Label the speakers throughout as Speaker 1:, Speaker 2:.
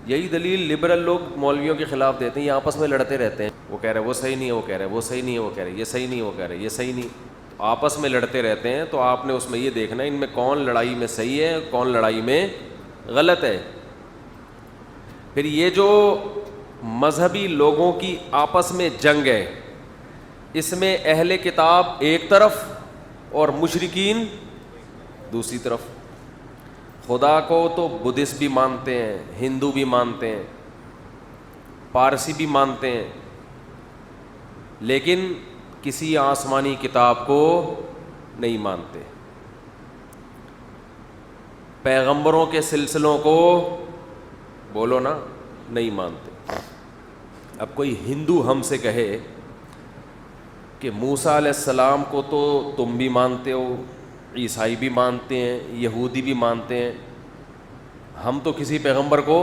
Speaker 1: یہی دلیل لبرل لوگ مولویوں کے خلاف دیتے ہیں, یہ آپس میں لڑتے رہتے ہیں, وہ کہہ رہے وہ صحیح نہیں ہے, وہ کہہ رہے وہ صحیح نہیں ہے, وہ کہہ رہے یہ صحیح نہیں ہے, وہ کہہ رہے یہ صحیح نہیں, آپس میں لڑتے رہتے ہیں. تو آپ نے اس میں یہ دیکھنا ہے ان میں کون لڑائی میں صحیح ہے, کون لڑائی میں غلط ہے. پھر یہ جو مذہبی لوگوں کی آپس میں جنگ ہے, اس میں اہل کتاب ایک طرف اور مشرکین دوسری طرف. خدا کو تو بدھسٹ بھی مانتے ہیں, ہندو بھی مانتے ہیں, پارسی بھی مانتے ہیں, لیکن کسی آسمانی کتاب کو نہیں مانتے. پیغمبروں کے سلسلوں کو بولو نا نہیں مانتے. اب کوئی ہندو ہم سے کہے کہ موسیٰ علیہ السلام کو تو تم بھی مانتے ہو, عیسائی بھی مانتے ہیں, یہودی بھی مانتے ہیں, ہم تو کسی پیغمبر کو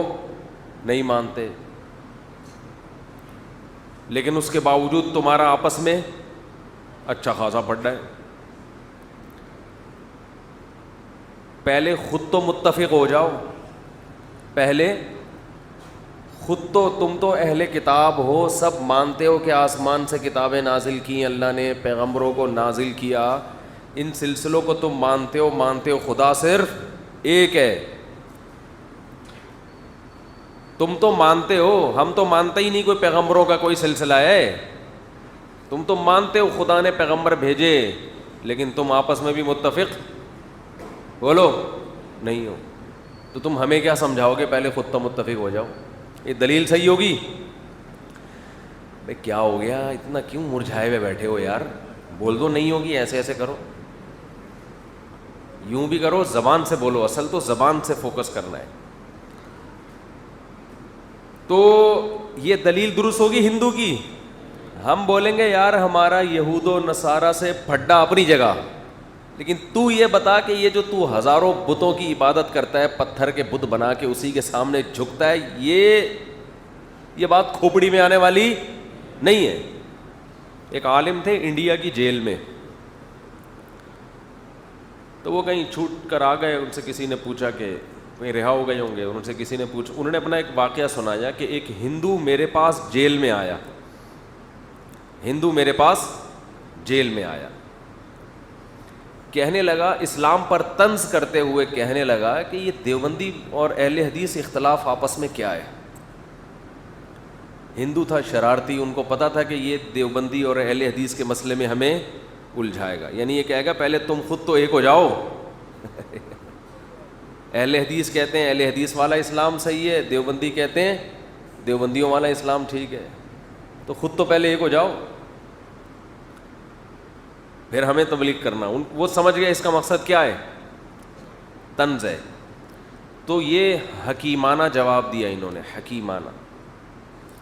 Speaker 1: نہیں مانتے, لیکن اس کے باوجود تمہارا آپس میں اچھا خاصا پڑ رہا ہے. پہلے خود تو متفق ہو جاؤ, پہلے خود تو تم تو اہل کتاب ہو, سب مانتے ہو کہ آسمان سے کتابیں نازل کی اللہ نے, پیغمبروں کو نازل کیا, ان سلسلوں کو تم مانتے ہو, خدا صرف ایک ہے. تم تو مانتے ہو, ہم تو مانتے ہی نہیں کوئی پیغمبروں کا کوئی سلسلہ ہے. تم تو مانتے ہو خدا نے پیغمبر بھیجے, لیکن تم آپس میں بھی متفق بولو نہیں ہو. تو تم ہمیں کیا سمجھاؤ گے پہلے خود تو متفق ہو جاؤ. یہ دلیل صحیح ہوگی؟ بھئی کیا ہو گیا, اتنا کیوں مرجھائے ہوئے بیٹھے ہو یار, بول دو نہیں ہوگی, ایسے ایسے کرو, یوں بھی کرو, زبان سے بولو, اصل تو زبان سے فوکس کرنا ہے. تو یہ دلیل درست ہوگی ہندو کی. ہم بولیں گے یار ہمارا یہود و نصارہ سے پھڈا اپنی جگہ, لیکن تو یہ بتا کہ یہ جو تو ہزاروں بتوں کی عبادت کرتا ہے, پتھر کے بت بنا کے اسی کے سامنے جھکتا ہے, یہ بات کھوپڑی میں آنے والی نہیں ہے. ایک عالم تھے انڈیا کی جیل میں, تو وہ کہیں چھوٹ کر آ گئے, ان سے کسی نے پوچھا کہ کہیں رہا ہو گئے ہوں گے, ان سے کسی نے پوچھا, انہوں نے اپنا ایک واقعہ سنایا کہ ایک ہندو میرے پاس جیل میں آیا, ہندو میرے پاس جیل میں آیا, کہنے لگا اسلام پر طنز کرتے ہوئے کہنے لگا کہ یہ دیوبندی اور اہل حدیث اختلاف آپس میں کیا ہے. ہندو تھا شرارتی, ان کو پتا تھا کہ یہ دیوبندی اور اہل حدیث کے مسئلے میں ہمیں الجھائے گا, یعنی یہ کہے گا پہلے تم خود تو ایک ہو جاؤ. اہل حدیث کہتے ہیں اہل حدیث والا اسلام صحیح ہے, دیوبندی کہتے ہیں دیوبندیوں والا اسلام ٹھیک ہے, تو خود تو پہلے ایک ہو جاؤ, پھر ہمیں تبلیغ کرنا. وہ سمجھ گئے اس کا مقصد کیا ہے, طنز ہے. تو یہ حکیمانہ جواب دیا انہوں نے, حکیمانہ.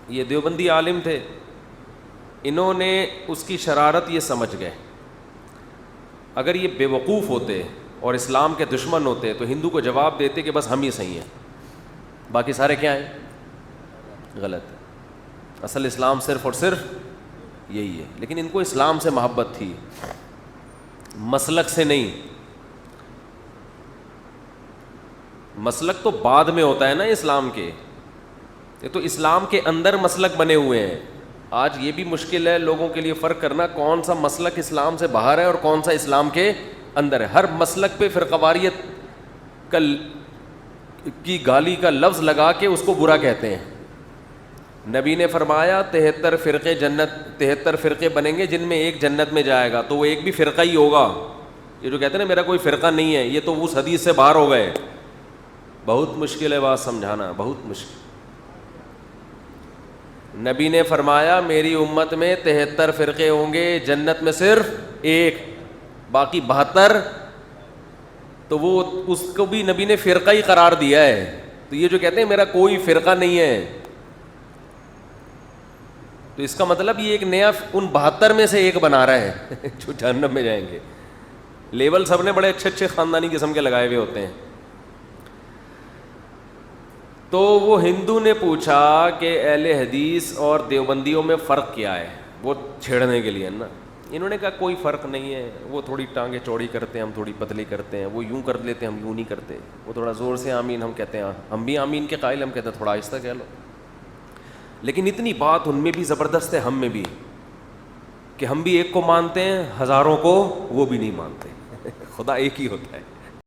Speaker 1: یہ دیوبندی عالم تھے, انہوں نے اس کی شرارت یہ سمجھ گئے, اگر یہ بے وقوف ہوتے اور اسلام کے دشمن ہوتے تو ہندو کو جواب دیتے کہ بس ہم ہی صحیح ہیں, باقی سارے کیا ہیں غلط ہے, اصل اسلام صرف اور صرف یہی ہے. لیکن ان کو اسلام سے محبت تھی, مسلک سے نہیں. مسلک تو بعد میں ہوتا ہے نا اسلام کے, یہ تو اسلام کے اندر مسلک بنے ہوئے ہیں. آج یہ بھی مشکل ہے لوگوں کے لیے فرق کرنا کون سا مسلک اسلام سے باہر ہے اور کون سا اسلام کے اندر ہے. ہر مسلک پہ فرقواریت کی گالی کا لفظ لگا کے اس کو برا کہتے ہیں. نبی نے فرمایا 73 فرقے جنت 73 فرقے بنیں گے جن میں ایک جنت میں جائے گا, تو وہ ایک بھی فرقہ ہی ہوگا. یہ جو کہتے ہیں نا میرا کوئی فرقہ نہیں ہے, یہ تو اس حدیث سے باہر ہو گئے. بہت مشکل ہے بات سمجھانا, بہت مشکل. نبی نے فرمایا میری امت میں 73 فرقے ہوں گے, جنت میں صرف ایک, باقی 72. تو وہ اس کو بھی نبی نے فرقہ ہی قرار دیا ہے. تو یہ جو کہتے ہیں میرا کوئی فرقہ نہیں ہے, تو اس کا مطلب یہ ایک نیا ان 72 میں سے ایک بنا رہا ہے جو جہنم میں جائیں گے. لیبل سب نے بڑے اچھے اچھے خاندانی قسم کے لگائے ہوئے ہوتے ہیں. تو وہ ہندو نے پوچھا کہ اہل حدیث اور دیوبندیوں میں فرق کیا ہے, وہ چھیڑنے کے لیے نا, انہوں نے کہا کوئی فرق نہیں ہے, وہ تھوڑی ٹانگیں چوڑی کرتے ہیں, ہم تھوڑی پتلی کرتے ہیں, وہ یوں کر لیتے ہیں, ہم یوں نہیں کرتے, وہ تھوڑا زور سے آمین, ہم کہتے ہیں ہم بھی آمین کے قائل, ہم کہتے ہیں تھوڑا آہستہ کہہ لو. لیکن اتنی بات ان میں بھی زبردست ہے, ہم میں بھی, کہ ہم بھی ایک کو مانتے ہیں, ہزاروں کو وہ بھی نہیں مانتے. خدا ایک ہی ہوتا ہے.